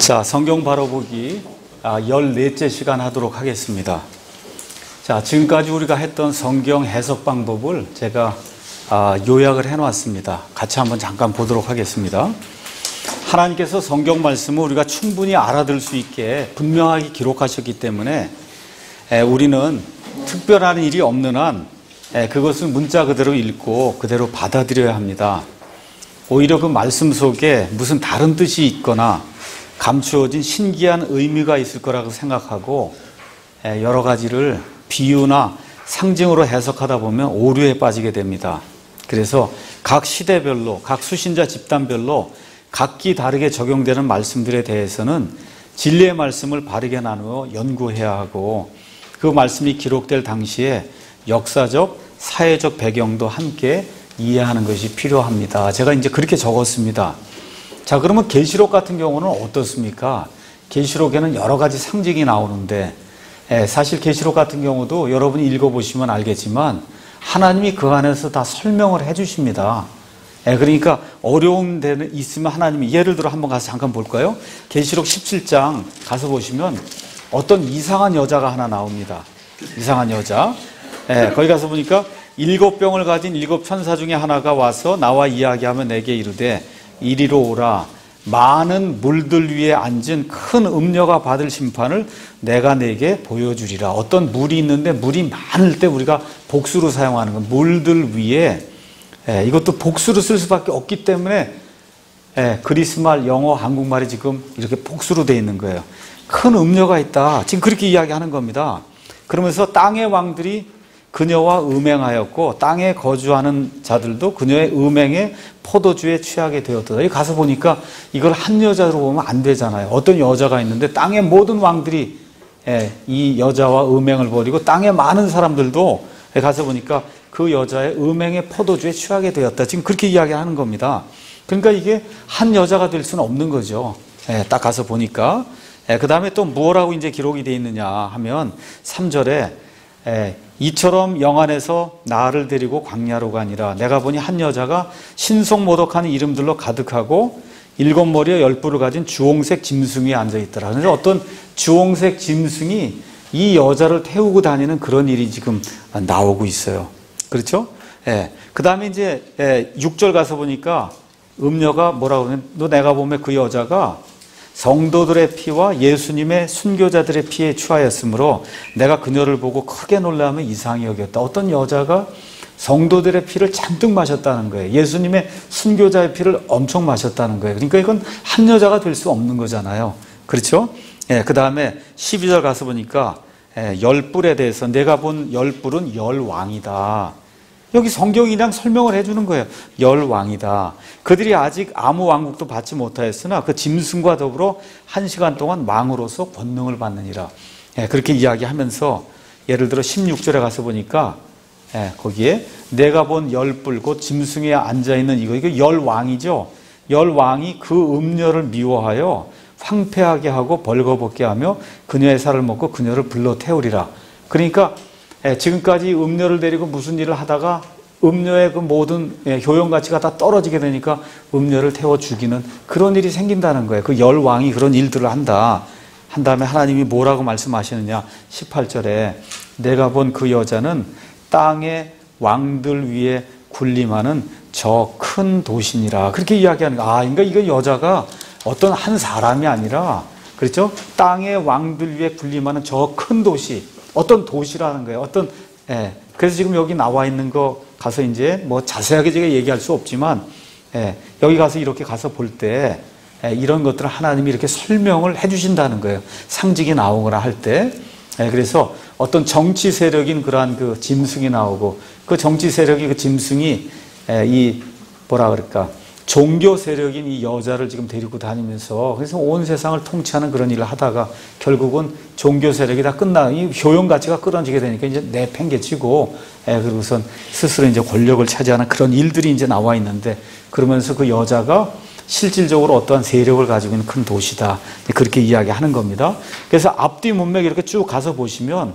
자, 성경 바로보기 14째 시간 하도록 하겠습니다. 자, 지금까지 우리가 했던 성경 해석 방법을 제가 요약을 해놨습니다. 같이 한번 잠깐 보도록 하겠습니다. 하나님께서 성경 말씀을 우리가 충분히 알아들 수 있게 분명하게 기록하셨기 때문에 우리는 특별한 일이 없는 한 그것을 문자 그대로 읽고 그대로 받아들여야 합니다. 오히려 그 말씀 속에 무슨 다른 뜻이 있거나 감추어진 신기한 의미가 있을 거라고 생각하고 여러 가지를 비유나 상징으로 해석하다 보면 오류에 빠지게 됩니다. 그래서 각 시대별로, 각 수신자 집단별로 각기 다르게 적용되는 말씀들에 대해서는 진리의 말씀을 바르게 나누어 연구해야 하고 그 말씀이 기록될 당시에 역사적, 사회적 배경도 함께 이해하는 것이 필요합니다. 제가 이제 그렇게 적었습니다. 자, 그러면 계시록 같은 경우는 어떻습니까? 계시록에는 여러 가지 상징이 나오는데 사실 계시록 같은 경우도 여러분이 읽어보시면 알겠지만 하나님이 그 안에서 다 설명을 해주십니다. 그러니까 어려운 데는 있으면 하나님이 예를 들어 한번 가서 잠깐 볼까요? 계시록 17장 가서 보시면 어떤 이상한 여자가 하나 나옵니다. 이상한 여자. 거기 가서 보니까 7병을 가진 7천사 중에 하나가 와서 나와 이야기하며 내게 이르되 이리로 오라. 많은 물들 위에 앉은 큰 음녀가 받을 심판을 내가 내게 보여주리라. 어떤 물이 있는데 물이 많을 때 우리가 복수로 사용하는 건 물들 위에 이것도 복수로 쓸 수밖에 없기 때문에 그리스말, 영어, 한국말이 지금 이렇게 복수로 되어 있는 거예요. 큰 음녀가 있다. 지금 그렇게 이야기하는 겁니다. 그러면서 땅의 왕들이 그녀와 음행하였고 땅에 거주하는 자들도 그녀의 음행에 포도주에 취하게 되었다. 여기 가서 보니까 이걸 한 여자로 보면 안 되잖아요. 어떤 여자가 있는데 땅의 모든 왕들이 이 여자와 음행을 벌이고 땅의 많은 사람들도 가서 보니까 그 여자의 음행에 포도주에 취하게 되었다. 지금 그렇게 이야기하는 겁니다. 그러니까 이게 한 여자가 될 수는 없는 거죠. 딱 가서 보니까. 그 다음에 또 뭐라고 이제 기록이 되어 있느냐 하면 3절에 이처럼 영안에서 나를 데리고 광야로 가니라. 내가 보니 한 여자가 신속모독하는 이름들로 가득하고 7머리에 10뿔을 가진 주홍색 짐승 위에 앉아있더라. 그래서 어떤 주홍색 짐승이 이 여자를 태우고 다니는 그런 일이 지금 나오고 있어요. 그렇죠? 그 다음에 이제 6절 가서 보니까 음녀가 뭐라고 하면 너 내가 보면 그 여자가 성도들의 피와 예수님의 순교자들의 피에 취하였으므로 내가 그녀를 보고 크게 놀라며 이상히 여겼다. 어떤 여자가 성도들의 피를 잔뜩 마셨다는 거예요. 예수님의 순교자의 피를 엄청 마셨다는 거예요. 그러니까 이건 한 여자가 될 수 없는 거잖아요. 그렇죠? 그 다음에 12절 가서 보니까 10뿔에 대해서 내가 본 10뿔은 10왕이다. 여기 성경이 그냥 설명을 해주는 거예요. 10왕이다. 그들이 아직 아무 왕국도 받지 못하였으나 그 짐승과 더불어 1시간 동안 왕으로서 권능을 받느니라. 그렇게 이야기하면서 예를 들어 16절에 가서 보니까 거기에 내가 본 10뿔 곧 짐승에 앉아있는 이거 10왕이죠. 10왕이 그 음녀를 미워하여 황폐하게 하고 벌거벗게 하며 그녀의 살을 먹고 그녀를 불러 태우리라. 그러니까 지금까지 음녀를 데리고 무슨 일을 하다가 음녀의 그 모든 효용 가치가 다 떨어지게 되니까 음녀를 태워 죽이는 그런 일이 생긴다는 거예요. 그 10왕이 그런 일들을 한다. 한 다음에 하나님이 뭐라고 말씀하시느냐. 18절에 내가 본 그 여자는 땅의 왕들 위에 군림하는 저 큰 도시니라. 그렇게 이야기하는 거예요. 그러니까 이거 여자가 어떤 한 사람이 아니라 그렇죠? 땅의 왕들 위에 군림하는 저 큰 도시. 어떤 도시라는 거예요. 그래서 지금 여기 나와 있는 거 가서 이제 뭐 자세하게 제가 얘기할 수 없지만, 여기 가서 이렇게 가서 볼 때, 이런 것들을 하나님이 이렇게 설명을 해 주신다는 거예요. 상징이 나오거나 할 때. 그래서 어떤 정치 세력인 그러한 그 짐승이 나오고, 그 정치 세력이 그 짐승이 뭐라 그럴까. 종교 세력인 이 여자를 지금 데리고 다니면서 그래서 온 세상을 통치하는 그런 일을 하다가 결국은 종교 세력이 다 이 효용 가치가 끊어지게 되니까 이제 내팽개치고 그리고선 스스로 이제 권력을 차지하는 그런 일들이 이제 나와 있는데 그러면서 그 여자가 실질적으로 어떠한 세력을 가지고 있는 큰 도시다. 그렇게 이야기하는 겁니다. 그래서 앞뒤 문맥 이렇게 쭉 가서 보시면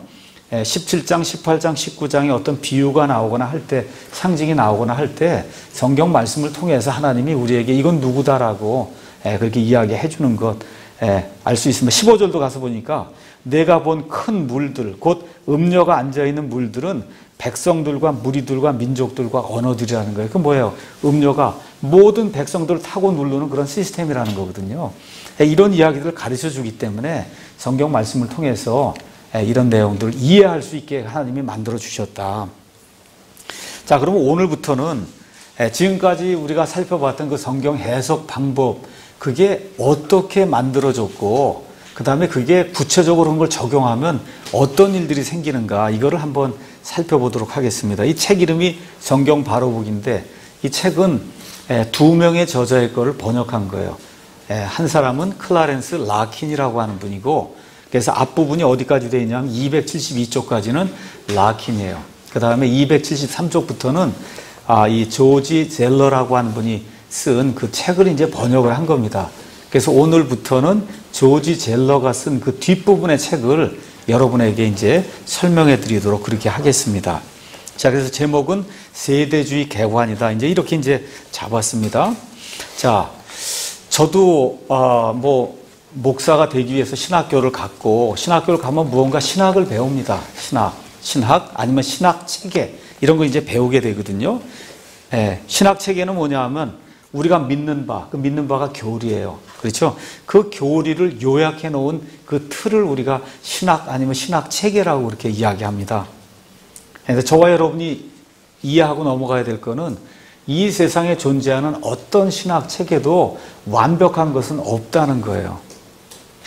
17장, 18장, 19장에 어떤 비유가 나오거나 할 때, 상징이 나오거나 할 때 성경 말씀을 통해서 하나님이 우리에게 이건 누구다라고 그렇게 이야기해 주는 것, 알 수 있습니다. 15절도 가서 보니까 내가 본 큰 물들, 곧 음녀가 앉아있는 물들은 백성들과 무리들과 민족들과 언어들이라는 거예요. 그 뭐예요? 음녀가 모든 백성들을 타고 누르는 그런 시스템이라는 거거든요. 이런 이야기들을 가르쳐 주기 때문에 성경 말씀을 통해서 이런 내용들을 이해할 수 있게 하나님이 만들어 주셨다. 자, 그러면 오늘부터는 지금까지 우리가 살펴봤던 그 성경 해석 방법, 그게 어떻게 만들어졌고, 그 다음에 그게 구체적으로 그런 걸 적용하면 어떤 일들이 생기는가, 이거를 한번 살펴보도록 하겠습니다. 이 책 이름이 성경 바로보기인데, 이 책은 두 명의 저자의 거를 번역한 거예요. 한 사람은 클라렌스 라킨이라고 하는 분이고, 그래서 앞부분이 어디까지 되어 있냐면 272쪽까지는 라킨이에요. 그 다음에 273쪽부터는 이 조지 젤러라고 하는 분이 쓴 그 책을 이제 번역을 한 겁니다. 그래서 오늘부터는 조지 젤러가 쓴 그 뒷부분의 책을 여러분에게 이제 설명해 드리도록 그렇게 하겠습니다. 자, 그래서 제목은 세대주의 개관이다. 이제 이렇게 이제 잡았습니다. 자, 저도 목사가 되기 위해서 신학교를 갔고, 신학교를 가면 무언가 신학을 배웁니다. 신학 아니면 신학 체계 이런 거 이제 배우게 되거든요. 신학 체계는 뭐냐 하면 우리가 믿는 바, 그 믿는 바가 교리예요. 그렇죠? 그 교리를 요약해 놓은 그 틀을 우리가 신학 아니면 신학 체계라고 그렇게 이야기합니다. 그래서 저와 여러분이 이해하고 넘어가야 될 거는 이 세상에 존재하는 어떤 신학 체계도 완벽한 것은 없다는 거예요.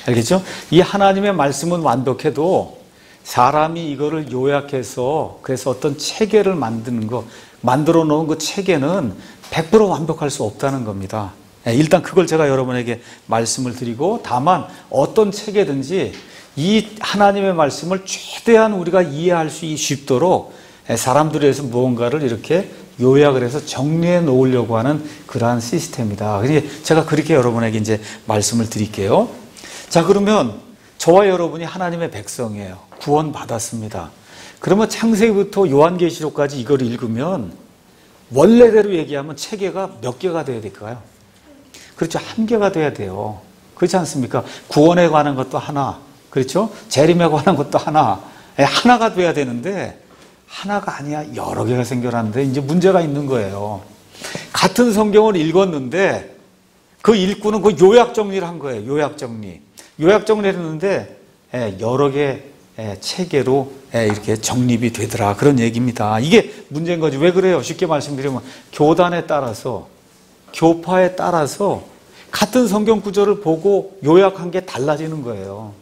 알겠죠? 이 하나님의 말씀은 완벽해도 사람이 이거를 요약해서 그래서 어떤 체계를 만들어 놓은 그 체계는 100% 완벽할 수 없다는 겁니다. 일단 그걸 제가 여러분에게 말씀을 드리고, 다만 어떤 체계든지 이 하나님의 말씀을 최대한 우리가 이해할 수 쉽도록 사람들에 의해서 무언가를 이렇게 요약을 해서 정리해 놓으려고 하는 그러한 시스템이다. 제가 그렇게 여러분에게 이제 말씀을 드릴게요. 자, 그러면 저와 여러분이 하나님의 백성이에요. 구원받았습니다. 그러면 창세기부터 요한계시록까지 이걸 읽으면 원래대로 얘기하면 체계가 몇 개가 돼야 될까요? 그렇죠. 한 개가 돼야 돼요. 그렇지 않습니까? 구원에 관한 것도 하나, 그렇죠? 재림에 관한 것도 하나, 하나가 돼야 되는데 하나가 아니야 여러 개가 생겨났는데 이제 문제가 있는 거예요. 같은 성경을 읽었는데 그 읽고는 그 요약 정리를 한 거예요. 요약 정리를 했는데 여러 개 체계로 이렇게 정립이 되더라, 그런 얘기입니다. 이게 문제인 거지. 왜 그래요? 쉽게 말씀드리면 교단에 따라서, 교파에 따라서 같은 성경 구절을 보고 요약한 게 달라지는 거예요.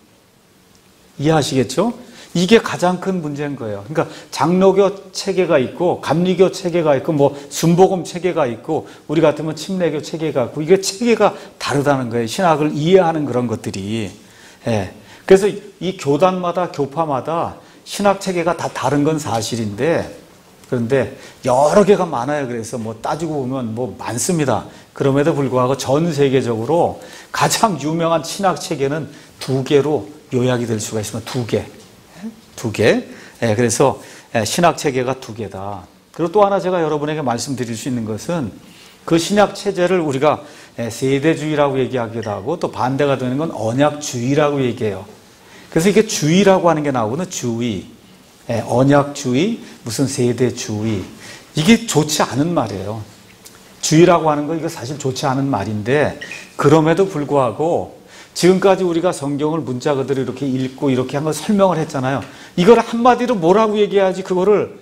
이해하시겠죠? 이게 가장 큰 문제인 거예요. 그러니까 장로교 체계가 있고 감리교 체계가 있고 순복음 체계가 있고 우리 같으면 침례교 체계가 있고, 이게 체계가 다르다는 거예요. 신학을 이해하는 그런 것들이. 그래서 이 교단마다 교파마다 신학 체계가 다 다른 건 사실인데, 그런데 여러 개가 많아요. 그래서 따지고 보면 많습니다. 그럼에도 불구하고 전 세계적으로 가장 유명한 신학 체계는 두 개로 요약이 될 수가 있습니다. 두 개. 그래서 신학 체계가 두 개다. 그리고 또 하나 제가 여러분에게 말씀드릴 수 있는 것은 그 신학 체제를 우리가 세대주의라고 얘기하기도 하고, 또 반대가 되는 건 언약주의라고 얘기해요. 그래서 이게 주의라고 하는 게 나오거든요. 주의, 언약주의, 무슨 세대주의. 이게 좋지 않은 말이에요. 주의라고 하는 거 이거 사실 좋지 않은 말인데, 그럼에도 불구하고 지금까지 우리가 성경을 문자 그대로 이렇게 읽고 이렇게 한 걸 설명을 했잖아요. 이걸 한마디로 뭐라고 얘기해야지 그거를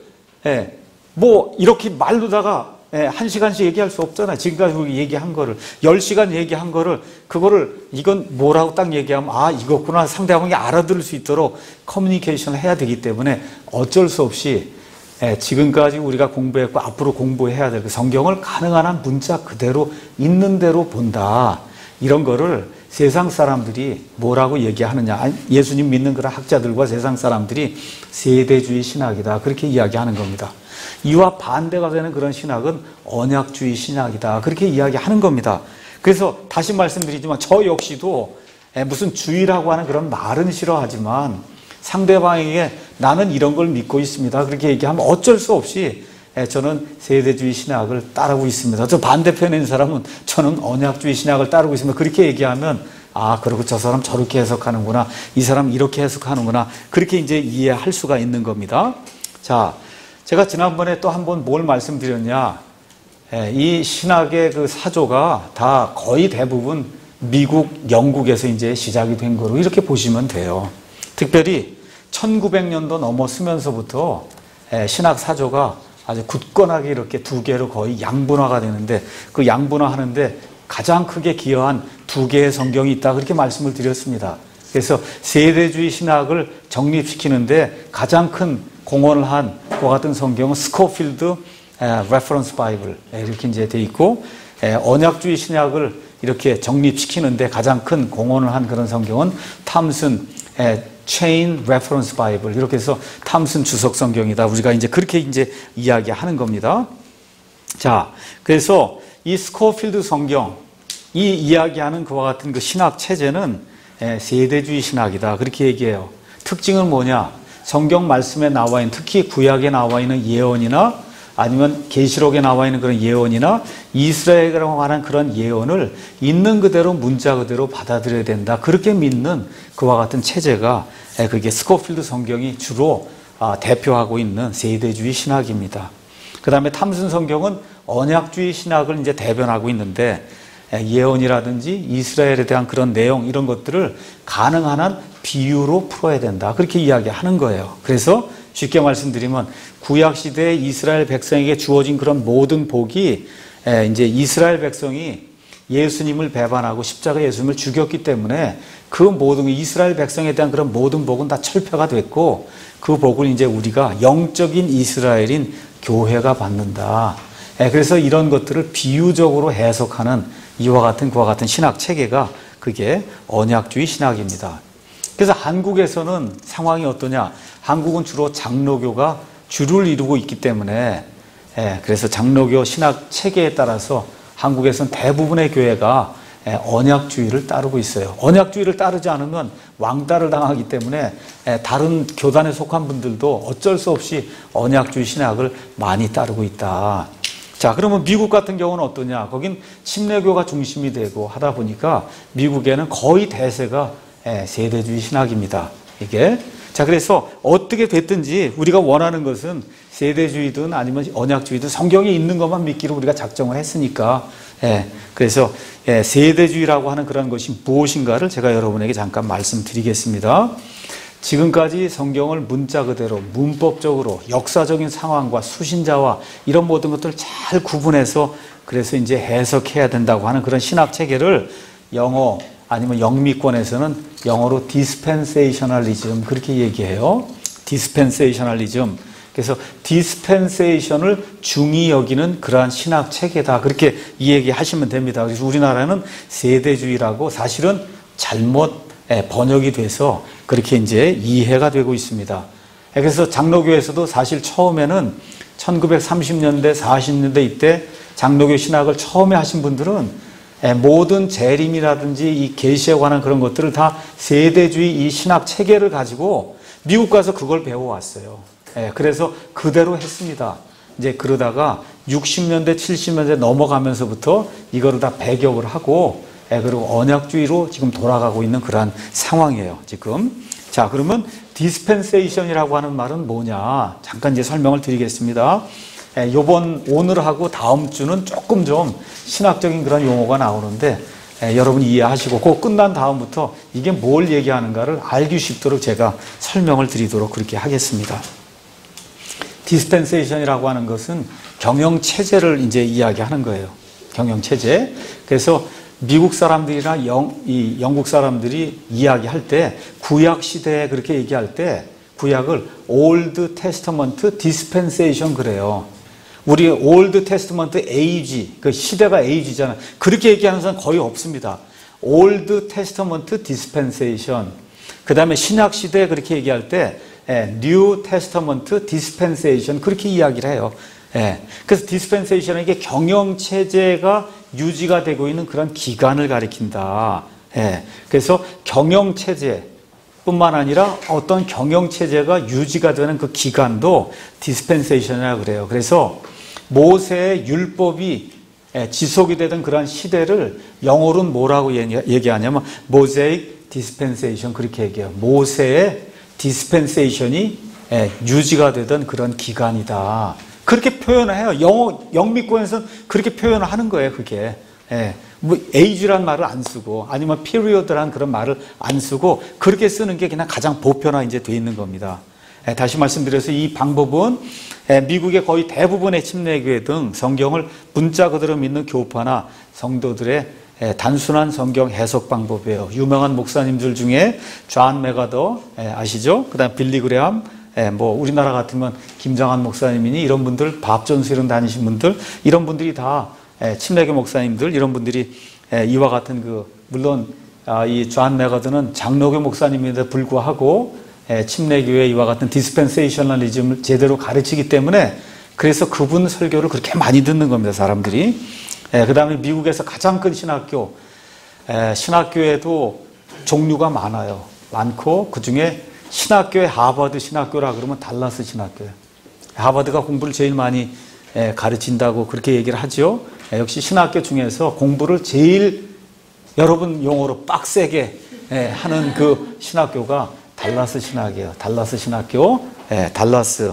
이렇게 말로다가 1시간씩 얘기할 수 없잖아요. 지금까지 우리 얘기한 거를 10시간 얘기한 거를 그거를 이건 뭐라고 딱 얘기하면 이거구나 상대방이 알아들을 수 있도록 커뮤니케이션을 해야 되기 때문에 어쩔 수 없이 지금까지 우리가 공부했고 앞으로 공부해야 될 그 성경을 가능한 한 문자 그대로 있는 대로 본다. 이런 거를 세상 사람들이 뭐라고 얘기하느냐, 예수님 믿는 그런 학자들과 세상 사람들이 세대주의 신학이다, 그렇게 이야기하는 겁니다. 이와 반대가 되는 그런 신학은 언약주의 신학이다, 그렇게 이야기하는 겁니다. 그래서 다시 말씀드리지만 저 역시도 무슨 주의라고 하는 그런 말은 싫어하지만 상대방에게 나는 이런 걸 믿고 있습니다, 그렇게 얘기하면 어쩔 수 없이 저는 세대주의 신학을 따르고 있습니다. 저 반대편에 있는 사람은 저는 언약주의 신학을 따르고 있습니다, 그렇게 얘기하면 아, 그리고 저 사람 저렇게 해석하는구나. 이 사람 이렇게 해석하는구나. 그렇게 이제 이해할 수가 있는 겁니다. 자, 제가 지난번에 또 한 번 뭘 말씀드렸냐. 이 신학의 그 사조가 다 거의 대부분 미국, 영국에서 이제 시작이 된 거로 이렇게 보시면 돼요. 특별히 1900년도 넘어서면서부터 신학 사조가 아주 굳건하게 이렇게 두 개로 거의 양분화가 되는데 그 양분화하는데 가장 크게 기여한 두 개의 성경이 있다 그렇게 말씀을 드렸습니다. 그래서 세대주의 신학을 정립시키는데 가장 큰 공헌을 한 그와 같은 성경은 스코필드 레퍼런스 바이블 이렇게 이제 돼 있고 언약주의 신학을 이렇게 정립시키는데 가장 큰 공헌을 한 그런 성경은 탐슨 체인 레퍼런스 바이블 이렇게 해서 탐슨 주석 성경이다. 우리가 이제 그렇게 이제 이야기하는 겁니다. 자, 그래서 이 스코필드 성경 이 이야기하는 그와 같은 그 신학 체제는 세대주의 신학이다. 그렇게 얘기해요. 특징은 뭐냐? 성경 말씀에 나와 있는 특히 구약에 나와 있는 예언이나 아니면 계시록에 나와 있는 그런 예언이나 이스라엘에 관한 그런 예언을 있는 그대로 문자 그대로 받아들여야 된다. 그렇게 믿는 그와 같은 체제가 그게 스코필드 성경이 주로 대표하고 있는 세대주의 신학입니다. 그 다음에 탐슨 성경은 언약주의 신학을 이제 대변하고 있는데 예언이라든지 이스라엘에 대한 그런 내용 이런 것들을 가능한 한 비유로 풀어야 된다. 그렇게 이야기하는 거예요. 그래서 쉽게 말씀드리면 구약 시대에 이스라엘 백성에게 주어진 그런 모든 복이 이제 이스라엘 백성이 예수님을 배반하고 십자가 예수님을 죽였기 때문에 그 모든 이스라엘 백성에 대한 그런 모든 복은 다 철폐가 됐고 그 복을 이제 우리가 영적인 이스라엘인 교회가 받는다. 그래서 이런 것들을 비유적으로 해석하는 이와 같은 그와 같은 신학 체계가 그게 언약주의 신학입니다. 그래서 한국에서는 상황이 어떠냐? 한국은 주로 장로교가 주를 이루고 있기 때문에 그래서 장로교 신학 체계에 따라서 한국에서는 대부분의 교회가 언약주의를 따르고 있어요. 언약주의를 따르지 않으면 왕따를 당하기 때문에 다른 교단에 속한 분들도 어쩔 수 없이 언약주의 신학을 많이 따르고 있다. 자, 그러면 미국 같은 경우는 어떠냐? 거긴 침례교가 중심이 되고 하다 보니까 미국에는 거의 대세가 세대주의 신학입니다. 이게. 자, 그래서 어떻게 됐든지 우리가 원하는 것은 세대주의든 아니면 언약주의든 성경에 있는 것만 믿기로 우리가 작정을 했으니까 그래서 세대주의라고 하는 그런 것이 무엇인가를 제가 여러분에게 잠깐 말씀드리겠습니다. 지금까지 성경을 문자 그대로 문법적으로 역사적인 상황과 수신자와 이런 모든 것들을 잘 구분해서 그래서 이제 해석해야 된다고 하는 그런 신학 체계를 영어 아니면 영미권에서는 영어로 dispensationalism 그렇게 얘기해요. dispensationalism. 그래서 dispensation을 중히 여기는 그러한 신학 체계다. 그렇게 이 얘기 하시면 됩니다. 그래서 우리나라는 세대주의라고 사실은 잘못 번역이 돼서 그렇게 이제 이해가 되고 있습니다. 그래서 장로교에서도 사실 처음에는 1930년대, 40년대 이때 장로교 신학을 처음에 하신 분들은 모든 재림이라든지 이 계시에 관한 그런 것들을 다 세대주의 이 신학 체계를 가지고 미국 가서 그걸 배워왔어요. 그래서 그대로 했습니다. 이제 그러다가 60년대, 70년대 넘어가면서부터 이거를 다 배격을 하고 그리고 언약주의로 지금 돌아가고 있는 그러한 상황이에요, 지금. 자, 그러면 dispensation이라고 하는 말은 뭐냐? 잠깐 이제 설명을 드리겠습니다. 오늘하고 다음 주는 조금 좀 신학적인 그런 용어가 나오는데 여러분이 이해하시고 그거 끝난 다음부터 이게 뭘 얘기하는가를 알기 쉽도록 제가 설명을 드리도록 그렇게 하겠습니다. dispensation이라고 하는 것은 경영체제를 이제 이야기하는 거예요. 경영체제. 그래서 미국 사람들이나 영국 사람들이 이야기할 때 구약 시대에 그렇게 얘기할 때 구약을 Old Testament Dispensation 그래요. 우리 Old Testament Age, 그 시대가 Age잖아요. 그렇게 얘기하는 사람 거의 없습니다. Old Testament Dispensation. 그 다음에 신약 시대에 그렇게 얘기할 때 New Testament Dispensation 그렇게 이야기를 해요. 그래서 dispensation은 이게 경영체제가 유지가 되고 있는 그런 기간을 가리킨다. 그래서 경영체제뿐만 아니라 어떤 경영체제가 유지가 되는 그 기간도 dispensation이라고 그래요. 그래서 모세의 율법이 지속이 되던 그러한 시대를 영어로는 뭐라고 얘기하냐면 모세익 디스펜세이션 그렇게 얘기해요. 모세의 디스펜세이션이 유지가 되던 그런 기간이다. 그렇게 표현을 해요. 영미권에서는 그렇게 표현을 하는 거예요. 그게. 뭐 age란 말을 안 쓰고 아니면 period란 그런 말을 안 쓰고 그렇게 쓰는 게 그냥 가장 보편화 이제 돼 있는 겁니다. 다시 말씀드려서 이 방법은 미국의 거의 대부분의 침례교회 등 성경을 문자 그대로 믿는 교파나 성도들의 단순한 성경 해석 방법이에요. 유명한 목사님들 중에 존 맥아더 아시죠? 그다음 빌리 그레함, 뭐 우리나라 같으면 김장한 목사님이니 이런 분들, 밥전수 이런 다니신 분들 이런 분들이 다 침례교 목사님들 이런 분들이 이와 같은 물론 이 존 맥아더는 장로교 목사님인데 불구하고 침례교회 이와 같은 디스펜세이셔널리즘을 제대로 가르치기 때문에 그래서 그분 설교를 그렇게 많이 듣는 겁니다. 사람들이. 그 다음에 미국에서 가장 큰 신학교 신학교에도 종류가 많고 그중에 신학교에 하버드 신학교라 그러면 달라스 신학교예요. 하버드가 공부를 제일 많이 가르친다고 그렇게 얘기를 하죠. 역시 신학교 중에서 공부를 제일 여러분 용어로 빡세게 하는 그 신학교가 달라스 신학이에요. 달라스 신학교, 달라스.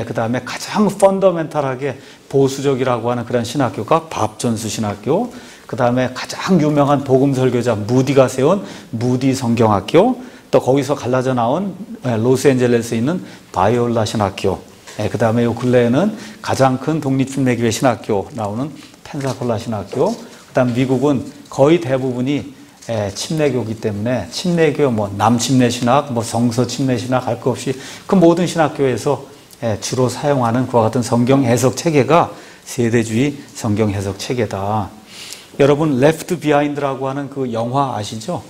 그 다음에 가장 펀더멘탈하게 보수적이라고 하는 그런 신학교가 밥전수 신학교. 그 다음에 가장 유명한 복음 설교자 무디가 세운 무디 성경학교. 또 거기서 갈라져 나온 로스앤젤레스에 있는 바이올라 신학교. 그 다음에 요 근래에는 가장 큰 독립침례교회 신학교 나오는 펜사콜라 신학교. 그 다음 미국은 거의 대부분이 침례교이기 때문에 침례교, 뭐 남침례 신학, 뭐 성서 침례 신학 할 것 없이 그 모든 신학교에서 주로 사용하는 그와 같은 성경 해석 체계가 세대주의 성경 해석 체계다. 여러분 Left Behind라고 하는 그 영화 아시죠?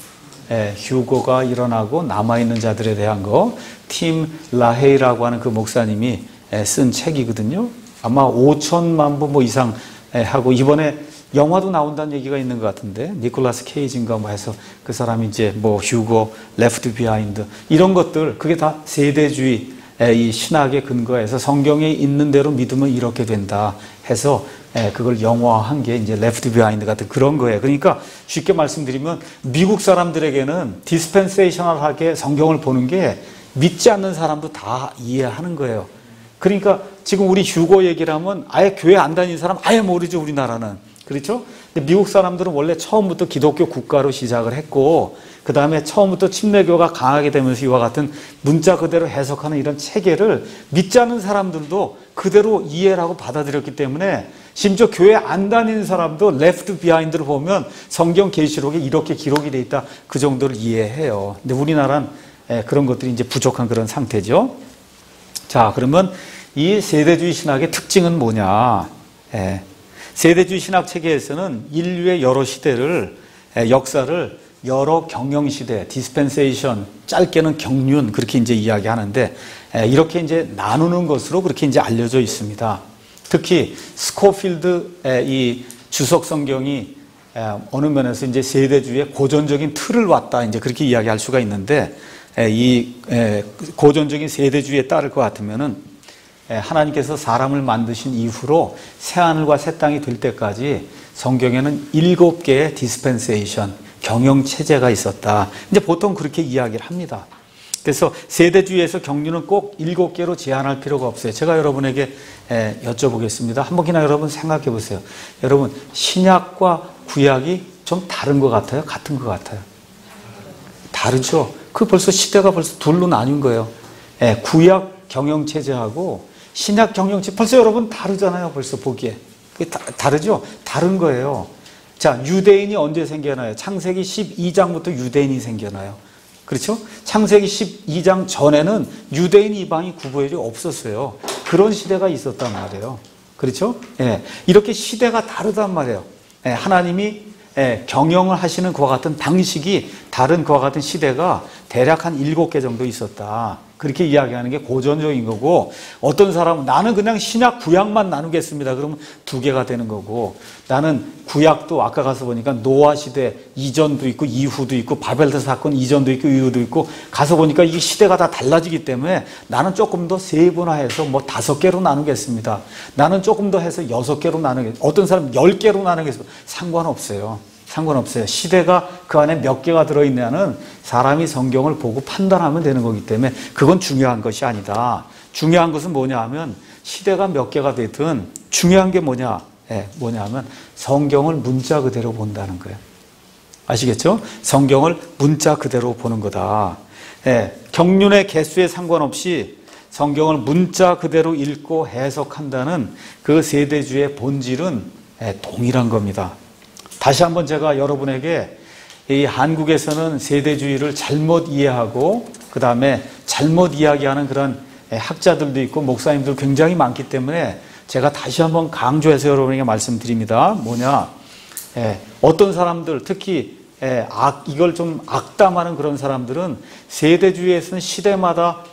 휴고가 일어나고 남아있는 자들에 대한 거 팀 라헤이라고 하는 그 목사님이 쓴 책이거든요. 아마 5천만 부 뭐 이상 하고 이번에 영화도 나온다는 얘기가 있는 것 같은데 니콜라스 케이지인가 뭐 해서 그 사람이 이제 뭐 휴고, 레프트 비하인드 이런 것들 그게 다 세대주의 이 신학의 근거에서 성경에 있는 대로 믿으면 이렇게 된다 해서 그걸 영화한 게 이제 레프트 비하인드 같은 그런 거예요. 그러니까 쉽게 말씀드리면 미국 사람들에게는 디스펜세이셔널하게 성경을 보는 게 믿지 않는 사람도 다 이해하는 거예요. 그러니까 지금 우리 휴고 얘기를 하면 아예 교회 안 다니는 사람 아예 모르죠. 우리나라는. 그렇죠? 근데 미국 사람들은 원래 처음부터 기독교 국가로 시작을 했고 그 다음에 처음부터 침례교가 강하게 되면서 이와 같은 문자 그대로 해석하는 이런 체계를 믿지 않는 사람들도 그대로 이해를 하고 받아들였기 때문에 심지어 교회 안 다니는 사람도 레프트 비하인드를 보면 성경 계시록에 이렇게 기록이 돼 있다 그 정도를 이해해요. 근데 우리나라는 그런 것들이 이제 부족한 그런 상태죠. 자, 그러면 이 세대주의 신학의 특징은 뭐냐? 세대주의 신학 체계에서는 인류의 여러 시대를 역사를 여러 경영 시대, 디스펜세이션, 짧게는 경륜 그렇게 이제 이야기하는데 이렇게 이제 나누는 것으로 그렇게 이제 알려져 있습니다. 특히 스코필드 이 주석 성경이 어느 면에서 이제 세대주의의 고전적인 틀을 왔다 이제 그렇게 이야기할 수가 있는데 이 고전적인 세대주의에 따를 것 같으면은 하나님께서 사람을 만드신 이후로 새하늘과 새 땅이 될 때까지 성경에는 7개의 디스펜세이션, 경영체제가 있었다. 이제 보통 그렇게 이야기를 합니다. 그래서 세대주의에서 경륜은 꼭 7개로 제한할 필요가 없어요. 제가 여러분에게 여쭤보겠습니다. 한번 그냥 여러분 생각해 보세요. 여러분, 신약과 구약이 좀 다른 것 같아요? 같은 것 같아요? 다르죠? 그 벌써 시대가 벌써 둘로 나뉜 거예요. 구약 경영체제하고 신약 경영체 벌써 여러분 다르잖아요. 벌써 보기에. 다르죠? 다른 거예요. 자, 유대인이 언제 생겨나요? 창세기 12장부터 유대인이 생겨나요. 그렇죠? 창세기 12장 전에는 유대인 이방인 구별이 없었어요. 그런 시대가 있었단 말이에요. 그렇죠? 이렇게 시대가 다르단 말이에요. 하나님이 경영을 하시는 그와 같은 방식이 다른 그와 같은 시대가 대략 한 7개 정도 있었다. 그렇게 이야기하는 게 고전적인 거고, 어떤 사람은 나는 그냥 신약 구약만 나누겠습니다. 그러면 두 개가 되는 거고, 나는 구약도 아까 가서 보니까 노아 시대 이전도 있고 이후도 있고 바벨탑 사건 이전도 있고 이후도 있고, 가서 보니까 이 시대가 다 달라지기 때문에 나는 조금 더 세분화해서 뭐 5개로 나누겠습니다. 나는 조금 더 해서 6개로 나누겠습니다. 어떤 사람은 10개로 나누겠습니다. 상관없어요. 상관없어요. 시대가 그 안에 몇 개가 들어있냐는 사람이 성경을 보고 판단하면 되는 거기 때문에 그건 중요한 것이 아니다. 중요한 것은 뭐냐 하면 시대가 몇 개가 되든 중요한 게 뭐냐 하면 성경을 문자 그대로 본다는 거예요. 아시겠죠? 성경을 문자 그대로 보는 거다. 경륜의 개수에 상관없이 성경을 문자 그대로 읽고 해석한다는 그 세대주의 본질은 동일한 겁니다. 다시 한번 제가 여러분에게 이 한국에서는 세대주의를 잘못 이해하고 그 다음에 잘못 이야기하는 그런 학자들도 있고 목사님들 굉장히 많기 때문에 제가 다시 한번 강조해서 여러분에게 말씀드립니다. 뭐냐, 어떤 사람들 특히 이걸 좀 악담하는 그런 사람들은 세대주의에서는 시대마다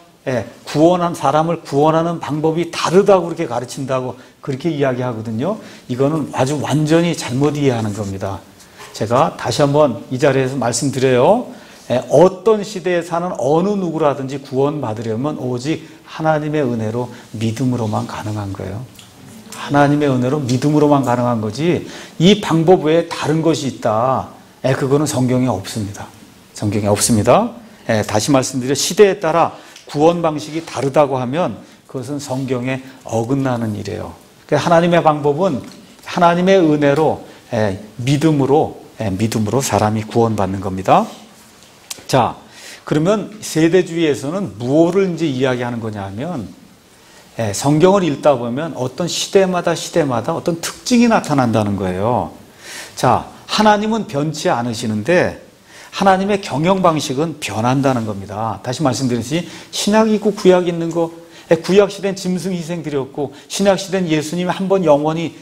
사람을 구원하는 방법이 다르다고 그렇게 가르친다고 그렇게 이야기하거든요. 이거는 아주 완전히 잘못 이해하는 겁니다. 제가 다시 한번 이 자리에서 말씀드려요. 어떤 시대에 사는 어느 누구라든지 구원받으려면 오직 하나님의 은혜로 믿음으로만 가능한 거예요. 하나님의 은혜로 믿음으로만 가능한 거지, 이 방법 외에 다른 것이 있다, 그거는 성경에 없습니다. 성경에 없습니다. 다시 말씀드려, 시대에 따라 구원 방식이 다르다고 하면 그것은 성경에 어긋나는 일이에요. 하나님의 방법은 하나님의 은혜로 믿음으로 사람이 구원받는 겁니다. 자, 그러면 세대주의에서는 무엇을 이제 이야기하는 거냐 하면, 성경을 읽다 보면 어떤 시대마다 어떤 특징이 나타난다는 거예요. 자, 하나님은 변치 않으시는데 하나님의 경영 방식은 변한다는 겁니다. 다시 말씀드리듯이 신약이 있고 구약이 있는 거, 구약 시대는 짐승 희생 드렸고 신약 시대는 예수님이 한 번 영원히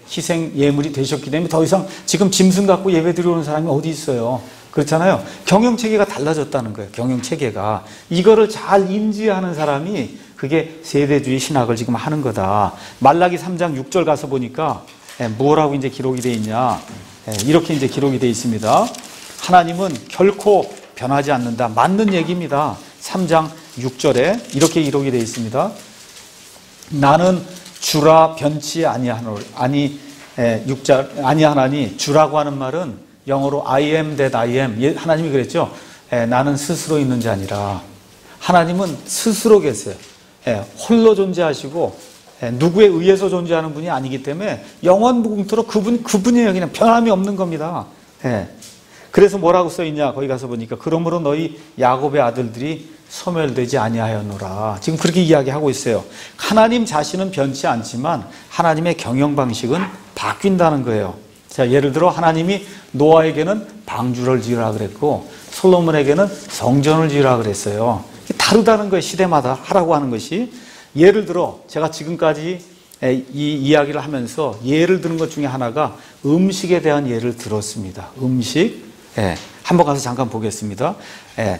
희생 예물이 되셨기 때문에 더 이상 지금 짐승 갖고 예배 드리는 사람이 어디 있어요? 그렇잖아요. 경영 체계가 달라졌다는 거예요. 경영 체계가. 이거를 잘 인지하는 사람이 그게 세대주의 신학을 지금 하는 거다. 말라기 3장 6절 가서 보니까 뭐라고 이제 기록이 되어 있냐? 이렇게 이제 기록이 되어 있습니다. 하나님은 결코 변하지 않는다. 맞는 얘기입니다. 3장 6절에 이렇게 기록이 되어 있습니다. 나는 주라 변치 아니하나니, 주라고 하는 말은 영어로 I am that I am. 하나님이 그랬죠. 나는 스스로 있는 자 아니라. 하나님은 스스로 계세요. 홀로 존재하시고 누구에 의해서 존재하는 분이 아니기 때문에 영원무궁토록 그분이에요. 그냥 변함이 없는 겁니다. 그래서 뭐라고 써있냐, 거기 가서 보니까 그러므로 너희 야곱의 아들들이 소멸되지 아니하였노라. 지금 그렇게 이야기하고 있어요. 하나님 자신은 변치 않지만 하나님의 경영 방식은 바뀐다는 거예요. 자, 예를 들어 하나님이 노아에게는 방주를 지으라 그랬고 솔로몬에게는 성전을 지으라 그랬어요. 다르다는 거예요. 시대마다 하라고 하는 것이. 예를 들어 제가 지금까지 이 이야기를 하면서 예를 드는 것 중에 하나가 음식에 대한 예를 들었습니다. 음식. 한번 가서 잠깐 보겠습니다.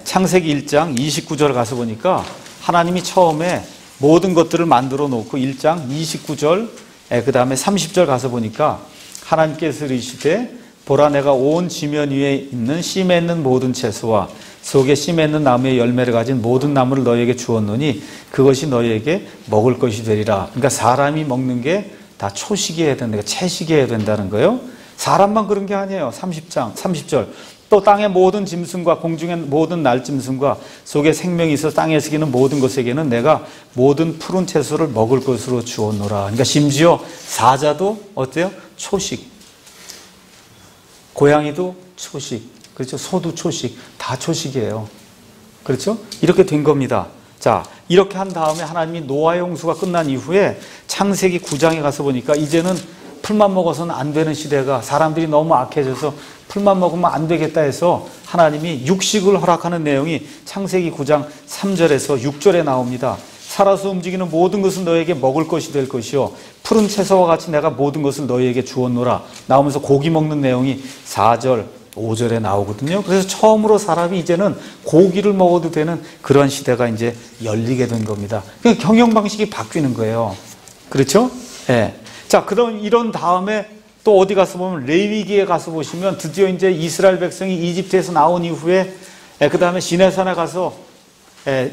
창세기 1장 29절 가서 보니까 하나님이 처음에 모든 것들을 만들어 놓고 1장 29절 그 다음에 30절 가서 보니까 하나님께서 이르시되 보라 내가 온 지면 위에 있는 씨 맺는 모든 채소와 속에 씨 맺는 나무의 열매를 가진 모든 나무를 너희에게 주었노니 그것이 너희에게 먹을 것이 되리라. 그러니까 사람이 먹는 게 다 초식이어야 된다. 채식이어야 된다는 거예요. 사람만 그런 게 아니에요. 30절 또 땅의 모든 짐승과 공중의 모든 날짐승과 속에 생명이 있어 땅에 새기는 모든 것에게는 내가 모든 푸른 채소를 먹을 것으로 주었노라. 그러니까 심지어 사자도 어때요? 초식. 고양이도 초식. 그렇죠? 소도 초식. 다 초식이에요. 그렇죠? 이렇게 된 겁니다. 자, 이렇게 한 다음에 하나님이 노아의 홍수가 끝난 이후에 창세기 9장에 가서 보니까 이제는 풀만 먹어서는 안 되는 시대가, 사람들이 너무 악해져서 풀만 먹으면 안 되겠다 해서 하나님이 육식을 허락하는 내용이 창세기 9장 3절에서 6절에 나옵니다. 살아서 움직이는 모든 것은 너에게 먹을 것이 될 것이요 푸른 채소와 같이 내가 모든 것을 너희에게 주었노라 나오면서 고기 먹는 내용이 4절 5절에 나오거든요. 그래서 처음으로 사람이 이제는 고기를 먹어도 되는 그런 시대가 이제 열리게 된 겁니다. 그러니까 경영 방식이 바뀌는 거예요. 그렇죠? 예. 자, 그럼 이런 다음에 또 어디 가서 보면 레위기에 가서 보시면 드디어 이제 이스라엘 백성이 이집트에서 나온 이후에 그 다음에 시내산에 가서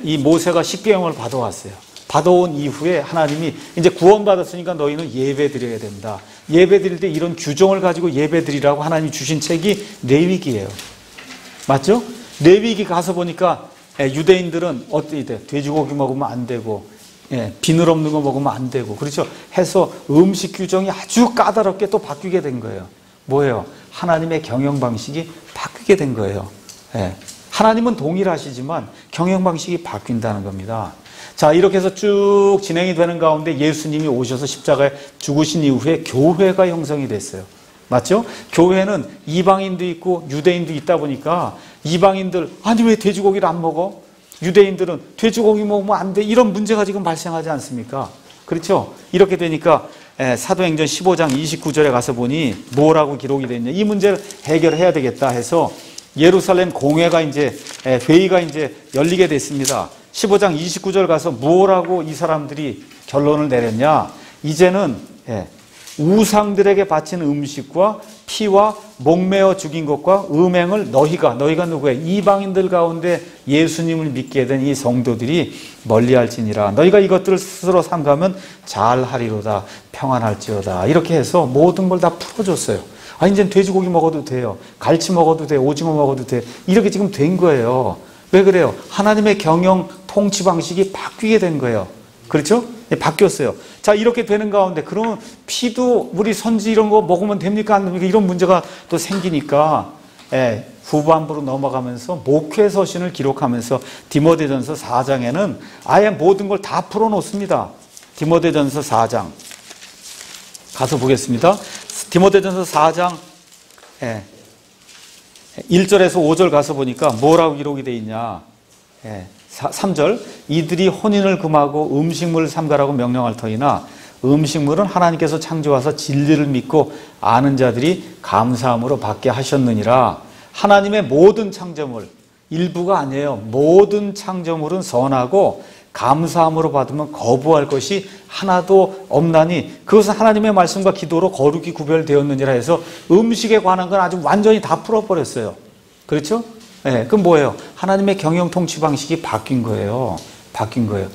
이 모세가 십계명을 받아왔어요. 받아온 이후에 하나님이 이제 구원받았으니까 너희는 예배 드려야 된다. 예배 드릴 때 이런 규정을 가지고 예배 드리라고 하나님이 주신 책이 레위기예요. 맞죠? 레위기 가서 보니까 유대인들은 어떻게 돼? 돼지고기 먹으면 안 되고 비늘 없는 거 먹으면 안 되고 그렇죠? 해서 음식 규정이 아주 까다롭게 또 바뀌게 된 거예요. 뭐예요? 하나님의 경영 방식이 바뀌게 된 거예요. 하나님은 동일하시지만 경영 방식이 바뀐다는 겁니다. 자, 이렇게 해서 쭉 진행이 되는 가운데 예수님이 오셔서 십자가에 죽으신 이후에 교회가 형성이 됐어요. 맞죠? 교회는 이방인도 있고 유대인도 있다 보니까 이방인들 아니 왜 돼지고기를 안 먹어? 유대인들은 돼지고기 먹으면 안 돼. 이런 문제가 지금 발생하지 않습니까? 그렇죠? 이렇게 되니까 사도행전 15장 29절에 가서 보니 뭐라고 기록이 되어 있냐. 이 문제를 해결해야 되겠다 해서 예루살렘 공회가 이제 회의가 이제 열리게 됐습니다. 15장 29절 가서 뭐라고 이 사람들이 결론을 내렸냐. 이제는 우상들에게 바친 음식과 피와 목매어 죽인 것과 음행을 너희가 누구예요? 이방인들 가운데 예수님을 믿게 된 이 성도들이 멀리할지니라. 너희가 이것들을 스스로 삼가면 잘하리로다. 평안할지어다. 이렇게 해서 모든 걸 다 풀어줬어요. 아, 이제 돼지고기 먹어도 돼요. 갈치 먹어도 돼. 오징어 먹어도 돼. 이렇게 지금 된 거예요. 왜 그래요? 하나님의 경영 통치 방식이 바뀌게 된 거예요. 그렇죠? 바뀌었어요. 자, 이렇게 되는 가운데 그러면 피도 우리 선지 이런 거 먹으면 됩니까? 안 됩니까? 이런 문제가 또 생기니까 후반부로 넘어가면서 목회 서신을 기록하면서 디모데전서 4장에는 아예 모든 걸 다 풀어놓습니다. 디모데전서 4장 가서 보겠습니다. 디모데전서 4장 1절에서 5절 가서 보니까 뭐라고 기록이 되어 있냐. 3절 이들이 혼인을 금하고 음식물을 삼가라고 명령할 터이나 음식물은 하나님께서 창조하사 진리를 믿고 아는 자들이 감사함으로 받게 하셨느니라. 하나님의 모든 창조물, 일부가 아니에요. 모든 창조물은 선하고 감사함으로 받으면 거부할 것이 하나도 없나니 그것은 하나님의 말씀과 기도로 거룩히 구별되었느니라 해서 음식에 관한 건 아주 완전히 다 풀어버렸어요. 그렇죠? 그럼 뭐예요? 하나님의 경영 통치 방식이 바뀐 거예요. 바뀐 거예요.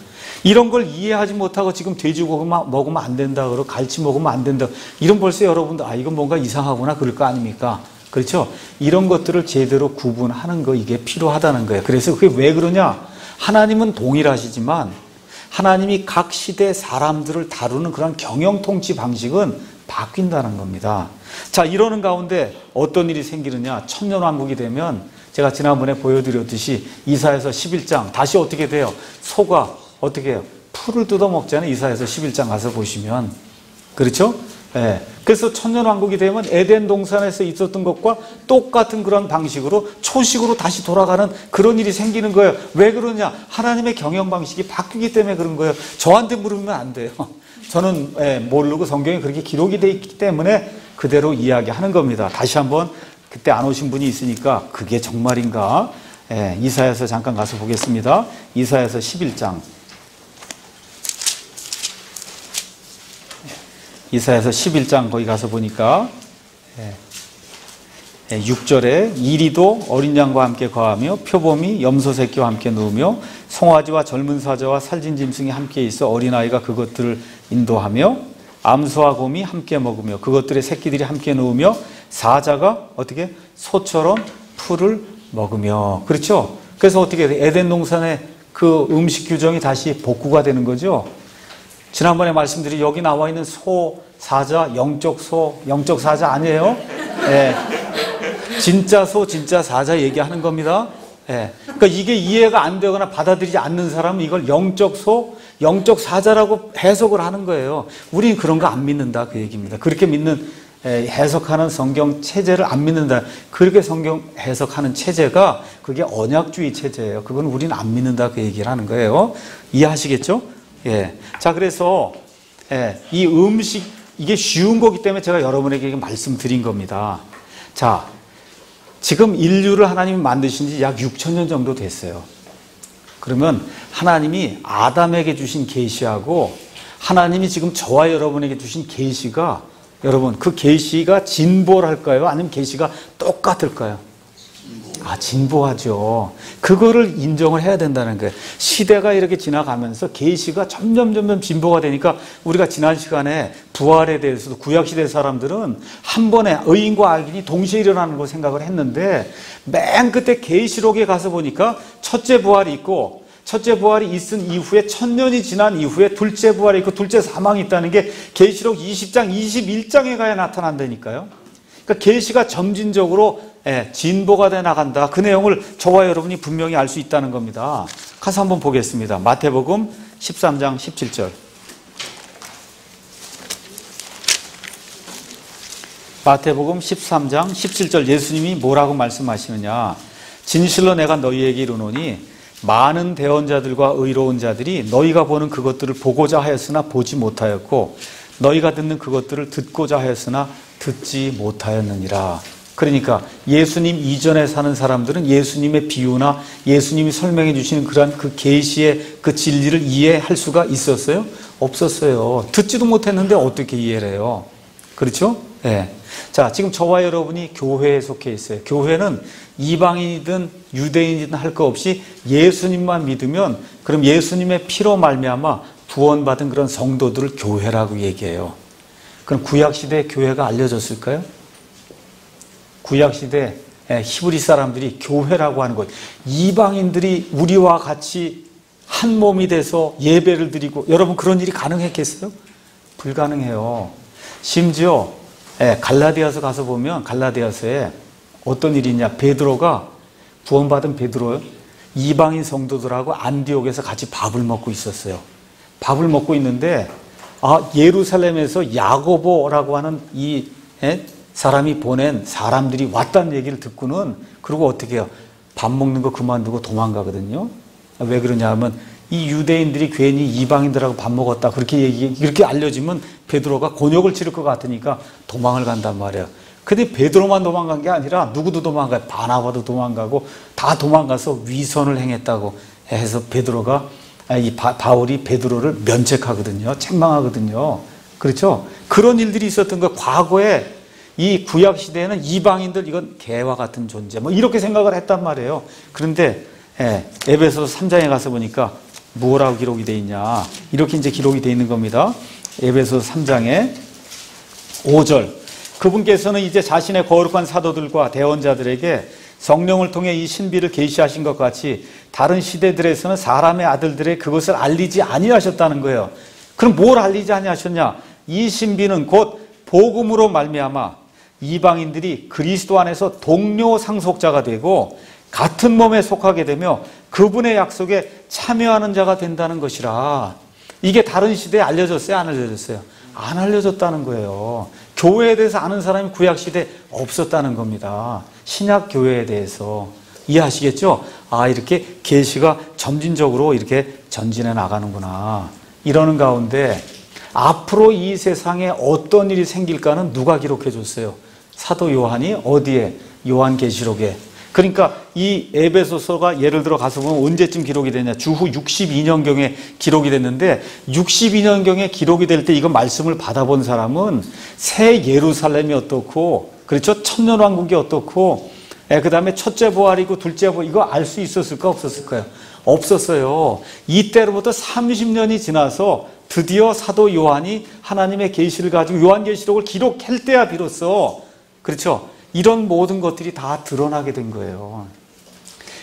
이런 걸 이해하지 못하고 지금 돼지고기 먹으면 안 된다 그러고 갈치 먹으면 안 된다. 이런 벌써 여러분들 이건 뭔가 이상하구나 그럴 거 아닙니까? 그렇죠? 이런 것들을 제대로 구분하는 거 이게 필요하다는 거예요. 그래서 그게 왜 그러냐? 하나님은 동일하시지만 하나님이 각 시대 사람들을 다루는 그런 경영 통치 방식은 바뀐다는 겁니다. 자, 이러는 가운데 어떤 일이 생기느냐? 천년왕국이 되면 제가 지난번에 보여드렸듯이 이사야서 11장 다시 어떻게 돼요? 소가 어떻게 해요? 풀을 뜯어먹잖아요. 이사야서 11장 가서 보시면. 그렇죠? 그래서 천년왕국이 되면 에덴 동산에서 있었던 것과 똑같은 그런 방식으로 초식으로 다시 돌아가는 그런 일이 생기는 거예요. 왜 그러냐? 하나님의 경영 방식이 바뀌기 때문에 그런 거예요. 저한테 물으면 안 돼요. 저는 모르고 성경에 그렇게 기록이 되어 있기 때문에 그대로 이야기하는 겁니다. 다시 한번 그때 안 오신 분이 있으니까 그게 정말인가? 이사야서 잠깐 가서 보겠습니다. 이사야서 11장. 이사야서 11장 거기 가서 보니까 6절에 이리도 어린 양과 함께 거하며 표범이 염소 새끼와 함께 누우며 송아지와 젊은 사자와 살진 짐승이 함께 있어 어린아이가 그것들을 인도하며 암소와 곰이 함께 먹으며 그것들의 새끼들이 함께 누우며 사자가 어떻게 소처럼 풀을 먹으며. 그렇죠? 그래서 어떻게 돼? 에덴 동산의 그 음식 규정이 다시 복구가 되는 거죠. 지난번에 말씀드린 여기 나와 있는 소, 사자, 영적 소, 영적 사자 아니에요? 진짜 소, 진짜 사자 얘기하는 겁니다. 그러니까 이게 이해가 안 되거나 받아들이지 않는 사람은 이걸 영적 소, 영적 사자라고 해석을 하는 거예요. 우리는 그런 거 안 믿는다 그 얘기입니다. 그렇게 믿는 해석하는 성경 체제를 안 믿는다. 그렇게 성경 해석하는 체제가 그게 언약주의 체제예요. 그건 우리는 안 믿는다 그 얘기를 하는 거예요. 이해하시겠죠? 자, 그래서 이 음식 이게 쉬운 거기 때문에 제가 여러분에게 말씀드린 겁니다. 자, 지금 인류를 하나님이 만드신 지 약 6천 년 정도 됐어요. 그러면 하나님이 아담에게 주신 계시하고 하나님이 지금 저와 여러분에게 주신 계시가, 여러분 그 계시가 진보할까요? 아니면 계시가 똑같을까요? 진보하죠. 그거를 인정을 해야 된다는 거예요. 시대가 이렇게 지나가면서 계시가 점점 진보가 되니까 우리가 지난 시간에 부활에 대해서도 구약시대 사람들은 한 번에 의인과 악인이 동시에 일어나는 걸 생각을 했는데, 맨 끝에 계시록에 가서 보니까 첫째 부활이 있고, 첫째 부활이 있은 이후에 1000년이 지난 이후에 둘째 부활이 있고 둘째 사망이 있다는 게 계시록 20장 21장에 가야 나타난다니까요. 그러니까 계시가 점진적으로 진보가 돼 나간다. 그 내용을 저와 여러분이 분명히 알 수 있다는 겁니다. 가서 한번 보겠습니다. 마태복음 13장 17절. 마태복음 13장 17절 예수님이 뭐라고 말씀하시느냐. 진실로 내가 너희에게 이르노니 많은 대언자들과 의로운 자들이 너희가 보는 그것들을 보고자 하였으나 보지 못하였고 너희가 듣는 그것들을 듣고자 하였으나 듣지 못하였느니라. 그러니까 예수님 이전에 사는 사람들은 예수님의 비유나 예수님이 설명해 주시는 그러한 그 계시의 그 진리를 이해할 수가 있었어요? 없었어요. 듣지도 못했는데 어떻게 이해를 해요? 그렇죠? 네. 자, 지금 저와 여러분이 교회에 속해 있어요. 교회는 이방인이든 유대인이든 할 거 없이 예수님만 믿으면, 그럼 예수님의 피로 말미암아 구원받은 그런 성도들을 교회라고 얘기해요. 그럼 구약시대에 교회가 알려졌을까요? 구약시대 히브리 사람들이 교회라고 하는 것, 이방인들이 우리와 같이 한 몸이 돼서 예배를 드리고, 여러분 그런 일이 가능했겠어요? 불가능해요. 심지어 갈라디아서 가서 보면 갈라디아서에 어떤 일이 있냐. 베드로가, 구원받은 베드로요, 이방인 성도들하고 안디옥에서 같이 밥을 먹고 있었어요. 밥을 먹고 있는데 예루살렘에서 야고보라고 하는 이 사람이 보낸 사람들이 왔다는 얘기를 듣고는, 그리고 어떻게 해요? 밥 먹는 거 그만두고 도망가거든요. 왜 그러냐 하면 이 유대인들이 괜히 이방인들하고 밥 먹었다 그렇게 알려지면 베드로가 곤욕을 치를 것 같으니까 도망을 간단 말이에요. 근데 베드로만 도망간 게 아니라 누구도 도망가요. 바나바도 도망가고 다 도망가서 위선을 행했다고 해서 베드로가, 바울이 베드로를 면책하거든요. 책망하거든요. 그렇죠? 그런 일들이 있었던 거. 과거에 이 구약 시대에는 이방인들 이건 개와 같은 존재 이렇게 생각을 했단 말이에요. 그런데 에베소서 3장에 가서 보니까 뭐라고 기록이 되어 있냐. 이렇게 이제 기록이 되어 있는 겁니다. 에베소서 3장에 5절. 그분께서는 이제 자신의 거룩한 사도들과 대언자들에게 성령을 통해 이 신비를 계시하신 것 같이 다른 시대들에서는 사람의 아들들의 그것을 알리지 아니하셨다는 거예요. 그럼 뭘 알리지 아니하셨냐? 이 신비는 곧 복음으로 말미암아 이방인들이 그리스도 안에서 동료 상속자가 되고 같은 몸에 속하게 되며 그분의 약속에 참여하는 자가 된다는 것이라. 이게 다른 시대에 알려졌어요? 안 알려졌어요? 안 알려졌다는 거예요. 교회에 대해서 아는 사람이 구약시대에 없었다는 겁니다. 신약 교회에 대해서. 이해하시겠죠? 이렇게 계시가 점진적으로 이렇게 전진해 나가는구나. 이러는 가운데 앞으로 이 세상에 어떤 일이 생길까는 누가 기록해 줬어요? 사도 요한이 어디에? 요한계시록에. 그러니까 이 에베소서가 예를 들어 가서 보면 언제쯤 기록이 되냐. 주후 62년경에 기록이 됐는데 62년경에 기록이 될 때 이거 말씀을 받아본 사람은 새 예루살렘이 어떻고, 그렇죠? 천년왕국이 어떻고, 그 다음에 첫째 부활이고 둘째 부활, 이거 알 수 있었을까 없었을까요? 없었어요. 이때로부터 30년이 지나서 드디어 사도 요한이 하나님의 계시를 가지고 요한계시록을 기록할 때야 비로소, 그렇죠? 이런 모든 것들이 다 드러나게 된 거예요.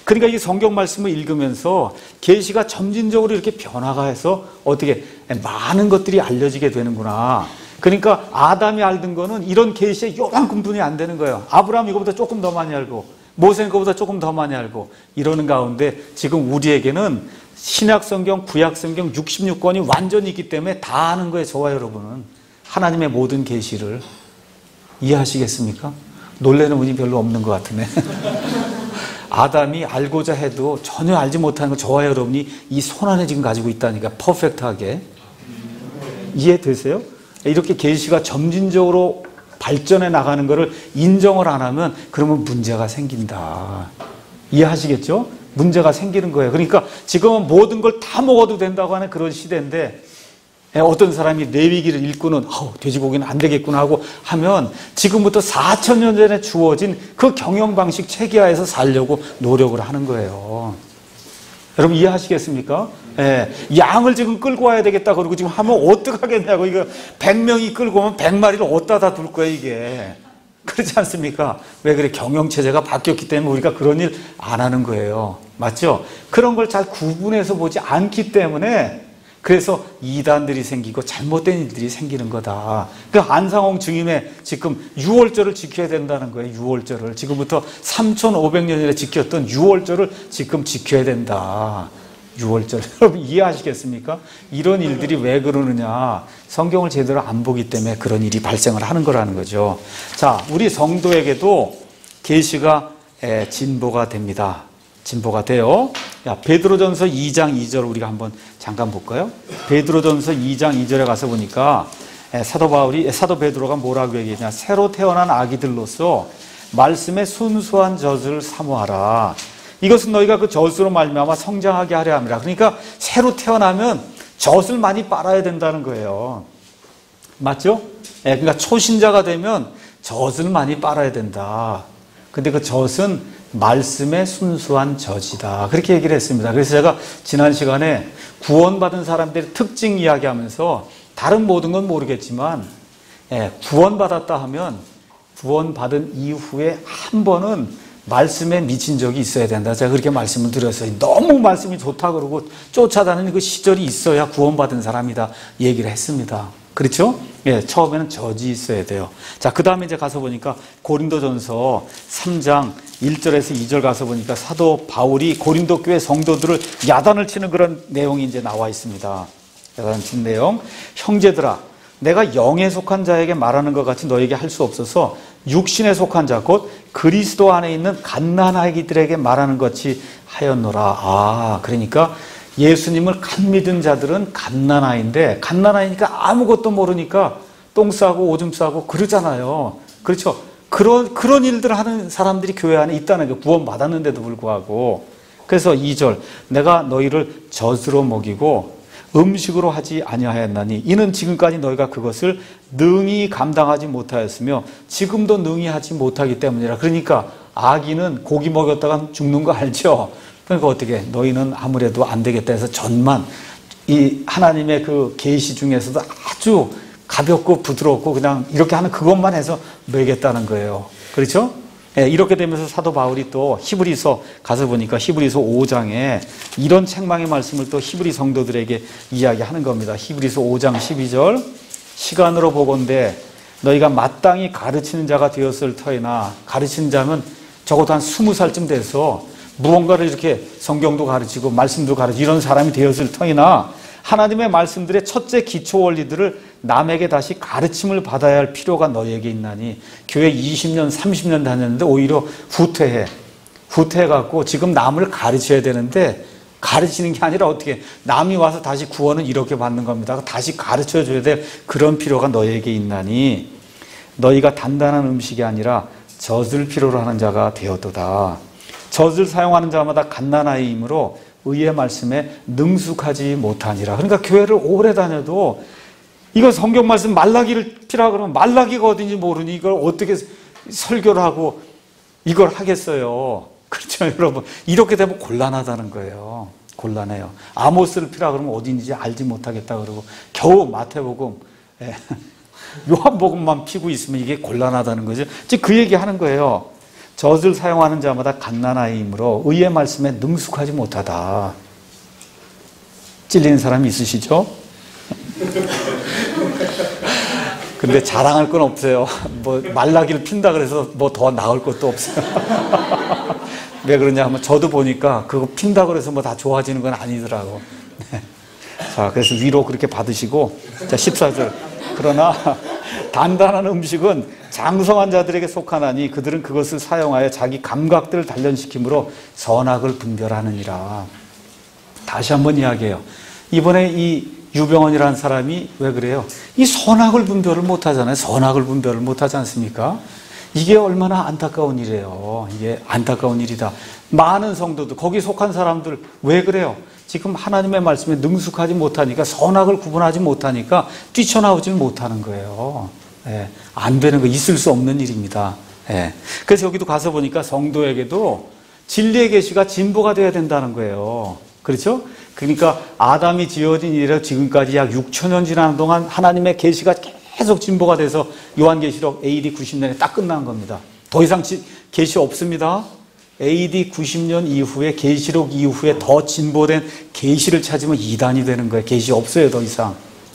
그러니까 이 성경 말씀을 읽으면서 계시가 점진적으로 이렇게 변화가 해서 어떻게 많은 것들이 알려지게 되는구나. 그러니까 아담이 알던 거는 이런 계시에 요만큼 분이 안 되는 거예요. 아브라함 이거보다 조금 더 많이 알고, 모세는 그거보다 조금 더 많이 알고, 이러는 가운데 지금 우리에게는 신약 성경, 구약 성경 66권이 완전히 있기 때문에 다 아는 거예요. 저와 여러분은 하나님의 모든 계시를. 이해하시겠습니까? 놀라는 분이 별로 없는 것 같으네. 아담이 알고자 해도 전혀 알지 못하는 거 저와 여러분이 이 손안에 지금 가지고 있다니까. 퍼펙트하게. 이해되세요? 이렇게 계시가 점진적으로 발전해 나가는 것을 인정을 안 하면 그러면 문제가 생긴다. 이해하시겠죠? 문제가 생기는 거예요. 그러니까 지금은 모든 걸 다 먹어도 된다고 하는 그런 시대인데 어떤 사람이 레위기를 읽고는 돼지고기는 안 되겠구나 하고 하면 지금부터 4,000년 전에 주어진 그 경영방식 체계하에서 살려고 노력을 하는 거예요. 여러분 이해하시겠습니까? 예, 양을 지금 끌고 와야 되겠다 그러고 지금 하면 어떡하겠냐고. 이거 100명이 끌고 오면 100마리를 어디다 다 둘 거야 이게. 그렇지 않습니까? 왜 그래? 경영체제가 바뀌었기 때문에 우리가 그런 일 안 하는 거예요. 맞죠? 그런 걸 잘 구분해서 보지 않기 때문에 그래서 이단들이 생기고 잘못된 일들이 생기는 거다. 그 안상홍 증인의 지금 유월절을 지켜야 된다는 거예요. 유월절을. 지금부터 3,500년 전에 지켰던 유월절을 지금 지켜야 된다. 유월절. 여러분 이해하시겠습니까? 이런 일들이 왜 그러느냐. 성경을 제대로 안 보기 때문에 그런 일이 발생을 하는 거라는 거죠. 자, 우리 성도에게도 계시가 진보가 됩니다. 진보가 돼요. 베드로전서 2장 2절 우리가 한번 잠깐 볼까요? 베드로전서 2장 2절에 가서 보니까 사도 베드로가 뭐라고 얘기했냐. 새로 태어난 아기들로서 말씀의 순수한 젖을 사모하라. 이것은 너희가 그 젖으로 말미암아 성장하게 하려 함이라. 그러니까 새로 태어나면 젖을 많이 빨아야 된다는 거예요. 맞죠? 그러니까 초신자가 되면 젖을 많이 빨아야 된다. 근데 그 젖은 말씀의 순수한 젖이다. 그렇게 얘기를 했습니다. 그래서 제가 지난 시간에 구원받은 사람들의 특징 이야기하면서 다른 모든 건 모르겠지만 구원받았다 하면 구원받은 이후에 한 번은 말씀에 미친 적이 있어야 된다. 제가 그렇게 말씀을 드렸어요. 너무 말씀이 좋다 그러고 쫓아다니는 그 시절이 있어야 구원받은 사람이다 얘기를 했습니다. 그렇죠? 처음에는 젖이 있어야 돼요. 자, 그 다음에 이제 가서 보니까 고린도전서 3장 1절에서 2절 가서 보니까 사도 바울이 고린도 교회 성도들을 야단을 치는 그런 내용이 이제 나와 있습니다. 야단 친 내용. 형제들아, 내가 영에 속한 자에게 말하는 것 같이 너에게 할 수 없어서 육신에 속한 자, 곧 그리스도 안에 있는 갓난아기들에게 말하는 것 같이 하였노라. 그러니까 예수님을 갓 믿은 자들은 갓난아이인데 갓난아이니까 아무것도 모르니까 똥 싸고 오줌 싸고 그러잖아요. 그렇죠? 그런 일들을 하는 사람들이 교회 안에 있다는 게 구원 받았는데도 불구하고. 그래서 2절 내가 너희를 젖으로 먹이고 음식으로 하지 아니하였나니 이는 지금까지 너희가 그것을 능히 감당하지 못하였으며 지금도 능히 하지 못하기 때문이라. 그러니까 아기는 고기 먹였다가 죽는 거 알죠? 그러니까 어떻게 너희는 아무래도 안 되겠다 해서 젖만 이 하나님의 그 계시 중에서도 아주 가볍고 부드럽고 그냥 이렇게 하는 그것만 해서 먹겠다는 거예요. 그렇죠? 이렇게 되면서 사도 바울이 또 히브리서 가서 보니까 히브리서 5장에 이런 책망의 말씀을 또 히브리 성도들에게 이야기하는 겁니다. 히브리서 5장 12절 시간으로 보건대 너희가 마땅히 가르치는 자가 되었을 터이나 가르치는 자면 적어도 한 20살쯤 돼서 무언가를 이렇게 성경도 가르치고 말씀도 가르치고 이런 사람이 되었을 터이나 하나님의 말씀들의 첫째 기초 원리들을 남에게 다시 가르침을 받아야 할 필요가 너희에게 있나니 교회 20년 30년 다녔는데 오히려 후퇴해갖고 지금 남을 가르쳐야 되는데 가르치는 게 아니라 어떻게 남이 와서 다시 구원은 이렇게 받는 겁니다. 다시 가르쳐줘야 될 그런 필요가 너희에게 있나니 너희가 단단한 음식이 아니라 젖을 필요로 하는 자가 되었도다. 젖을 사용하는 자마다 갓난아이이므로 의의 말씀에 능숙하지 못하니라. 그러니까 교회를 오래 다녀도 이거 성경 말씀 말라기를 피라 그러면 말라기가 어딘지 모르니 이걸 어떻게 설교를 하고 이걸 하겠어요. 그렇죠, 여러분? 이렇게 되면 곤란하다는 거예요. 곤란해요. 아모스를 피라 그러면 어딘지 알지 못하겠다 그러고 겨우 마태복음, 요한복음만 피고 있으면 이게 곤란하다는 거죠. 즉 그 얘기 하는 거예요. 젖을 사용하는 자마다 갓난아이이므로 의의 말씀에 능숙하지 못하다. 찔리는 사람이 있으시죠? 근데 자랑할 건 없어요. 뭐 말라기를 핀다 그래서 뭐 더 나을 것도 없어요. 왜 그러냐 하면 저도 보니까 그거 핀다 그래서 뭐 다 좋아지는 건 아니더라고. 네. 자, 그래서 위로 그렇게 받으시고 자 14절 그러나 단단한 음식은 장성한 자들에게 속하나니 그들은 그것을 사용하여 자기 감각들을 단련시킴으로 선악을 분별하느니라. 다시 한번 이야기해요. 이번에 이 유병원이라는 사람이 왜 그래요? 이 선악을 분별을 못하잖아요. 선악을 분별을 못하지 않습니까? 이게 얼마나 안타까운 일이에요. 이게 안타까운 일이다. 많은 성도들, 거기 속한 사람들 왜 그래요? 지금 하나님의 말씀에 능숙하지 못하니까, 선악을 구분하지 못하니까 뛰쳐나오질 못하는 거예요. 예, 안 되는 거, 있을 수 없는 일입니다. 예. 그래서 여기도 가서 보니까 성도에게도 진리의 계시가 진보가 돼야 된다는 거예요. 그렇죠? 그러니까 아담이 지어진 이래로 지금까지 약 6천년 지나는 동안 하나님의 계시가 계속 진보가 돼서 요한계시록 AD 90년에 딱 끝난 겁니다. 더 이상 계시 없습니다. AD 90년 이후에, 계시록 이후에 더 진보된 계시를 찾으면 이단이 되는 거예요. 계시 없어요, 더 이상.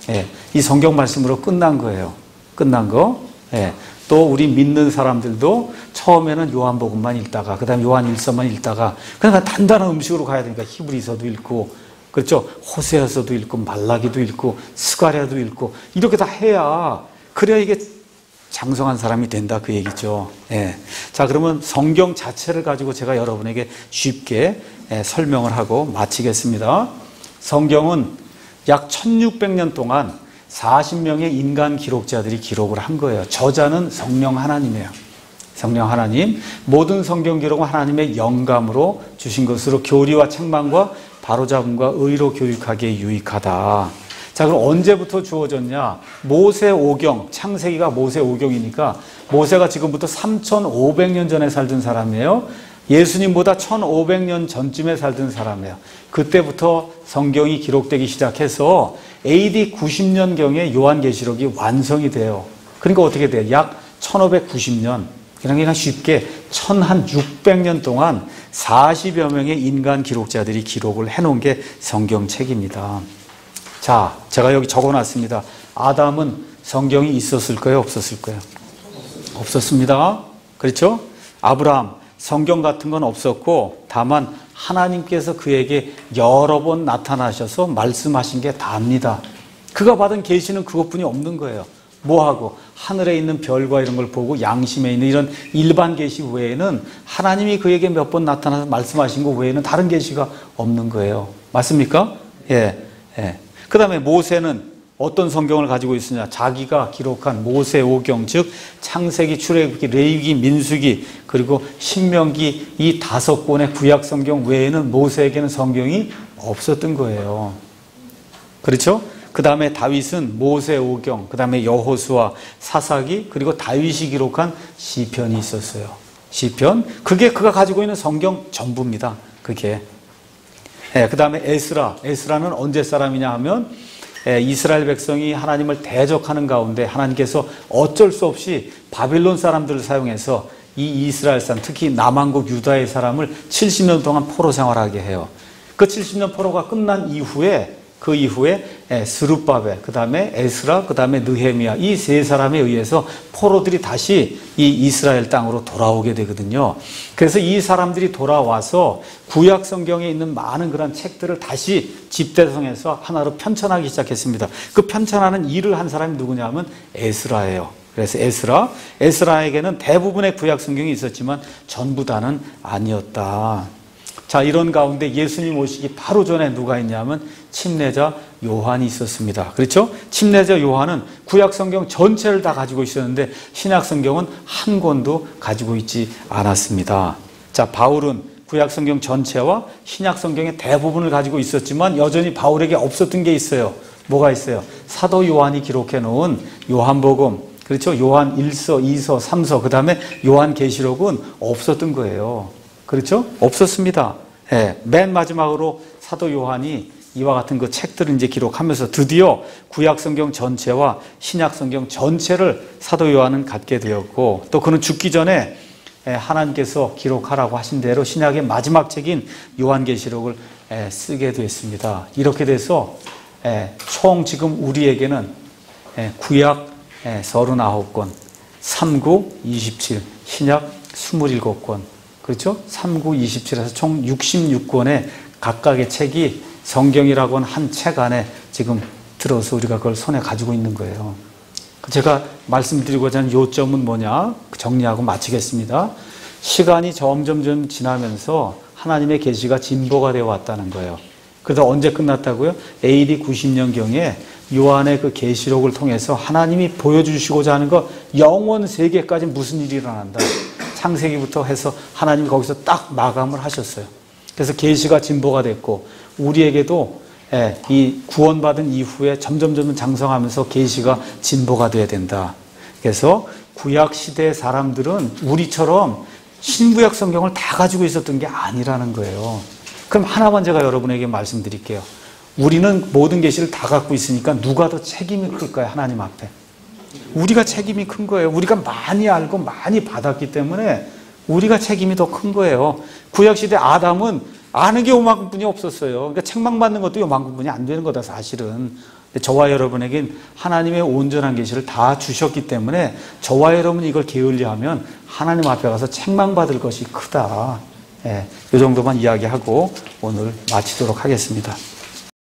예, 이 성경 말씀으로 끝난 거예요. 끝난 거. 예. 또 우리 믿는 사람들도 처음에는 요한복음만 읽다가, 그 다음에 요한 1서만 읽다가, 그냥 단단한 음식으로 가야 되니까 히브리서도 읽고, 그렇죠? 호세아서도 읽고, 말라기도 읽고, 스가랴도 읽고, 이렇게 다 해야, 그래야 이게 장성한 사람이 된다, 그 얘기죠. 예. 자, 그러면 성경 자체를 가지고 제가 여러분에게 쉽게 설명을 하고 마치겠습니다. 성경은 약 1600년 동안 40명의 인간 기록자들이 기록을 한 거예요. 저자는 성령 하나님이에요. 성령 하나님. 모든 성경 기록은 하나님의 영감으로 주신 것으로 교리와 책망과 바로잡음과 의로 교육하기에 유익하다. 자, 그럼 언제부터 주어졌냐? 모세오경, 창세기가 모세오경이니까 모세가 지금부터 3500년 전에 살던 사람이에요. 예수님보다 1500년 전쯤에 살던 사람이에요. 그때부터 성경이 기록되기 시작해서 AD 90년경에 요한계시록이 완성이 돼요. 그러니까 어떻게 돼요? 약 1590년, 그냥 쉽게 1600년 동안 40여 명의 인간 기록자들이 기록을 해놓은 게 성경책입니다. 자, 제가 여기 적어놨습니다. 아담은 성경이 있었을 거예요? 없었을 거예요? 없었습니다. 그렇죠? 아브라함, 성경 같은 건 없었고, 다만 하나님께서 그에게 여러 번 나타나셔서 말씀하신 게 다입니다. 그가 받은 계시는 그것뿐이 없는 거예요. 뭐하고? 하늘에 있는 별과 이런 걸 보고 양심에 있는 이런 일반 계시 외에는 하나님이 그에게 몇 번 나타나서 말씀하신 것 외에는 다른 계시가 없는 거예요. 맞습니까? 예, 예. 그 다음에 모세는 어떤 성경을 가지고 있으냐? 자기가 기록한 모세오경, 즉 창세기, 출애굽기, 레위기, 민수기, 그리고 신명기 이 5권의 구약 성경 외에는 모세에게는 성경이 없었던 거예요. 그렇죠? 그 다음에 다윗은 모세오경, 그 다음에 여호수아, 사사기, 그리고 다윗이 기록한 시편이 있었어요. 시편, 그게 그가 가지고 있는 성경 전부입니다. 그게. 네, 그 다음에 에스라는 언제 사람이냐 하면 이스라엘 백성이 하나님을 대적하는 가운데 하나님께서 어쩔 수 없이 바빌론 사람들을 사용해서 이 이스라엘 사람, 특히 남한국 유다의 사람을 70년 동안 포로 생활하게 해요. 그 70년 포로가 끝난 이후에 그 이후에 스룹바벨, 그 다음에 에스라, 그 다음에 느헤미야 이 세 사람에 의해서 포로들이 다시 이 이스라엘 땅으로 돌아오게 되거든요. 그래서 이 사람들이 돌아와서 구약 성경에 있는 많은 그런 책들을 다시 집대성해서 하나로 편찬하기 시작했습니다. 그 편찬하는 일을 한 사람이 누구냐 하면 에스라예요. 그래서 에스라에게는 대부분의 구약 성경이 있었지만 전부 다는 아니었다. 자, 이런 가운데 예수님 오시기 바로 전에 누가 있냐면 침례자 요한이 있었습니다. 그렇죠? 침례자 요한은 구약 성경 전체를 다 가지고 있었는데 신약 성경은 한 권도 가지고 있지 않았습니다. 자, 바울은 구약 성경 전체와 신약 성경의 대부분을 가지고 있었지만 여전히 바울에게 없었던 게 있어요. 뭐가 있어요? 사도 요한이 기록해 놓은 요한복음, 그렇죠? 요한 1서, 2서, 3서, 그 다음에 요한계시록은 없었던 거예요. 그렇죠? 없었습니다. 예, 맨 마지막으로 사도 요한이 이와 같은 그 책들을 이제 기록하면서 드디어 구약 성경 전체와 신약 성경 전체를 사도 요한은 갖게 되었고, 또 그는 죽기 전에 하나님께서 기록하라고 하신 대로 신약의 마지막 책인 요한계시록을 쓰게 됐습니다. 이렇게 돼서 총 지금 우리에게는 구약 39권, 삼구 27, 신약 27권, 그렇죠? 3, 9, 27에서 총 66권의 각각의 책이 성경이라고 하는 한 책 안에 지금 들어서 우리가 그걸 손에 가지고 있는 거예요. 제가 말씀드리고자 하는 요점은 뭐냐? 정리하고 마치겠습니다. 시간이 점점 지나면서 하나님의 계시가 진보가 되어 왔다는 거예요. 그래서 언제 끝났다고요? AD 90년경에 요한의 그 계시록을 통해서 하나님이 보여주시고자 하는 거 영원 세계까지 무슨 일이 일어난다. 창세기부터 해서 하나님이 거기서 딱 마감을 하셨어요. 그래서 계시가 진보가 됐고 우리에게도 이 구원받은 이후에 점점 장성하면서 계시가 진보가 돼야 된다. 그래서 구약 시대 사람들은 우리처럼 신구약 성경을 다 가지고 있었던 게 아니라는 거예요. 그럼 하나만 제가 여러분에게 말씀드릴게요. 우리는 모든 계시를 다 갖고 있으니까 누가 더 책임이 클까요? 하나님 앞에. 우리가 책임이 큰 거예요. 우리가 많이 알고 많이 받았기 때문에 우리가 책임이 더 큰 거예요. 구약시대 아담은 아는 게 요만큼뿐이 없었어요. 그러니까 책망받는 것도 요만큼뿐이 안 되는 거다 사실은. 저와 여러분에겐 하나님의 온전한 계시를 다 주셨기 때문에 저와 여러분이 이걸 게을리하면 하나님 앞에 가서 책망받을 것이 크다. 이 정도만 이야기하고 오늘 마치도록 하겠습니다.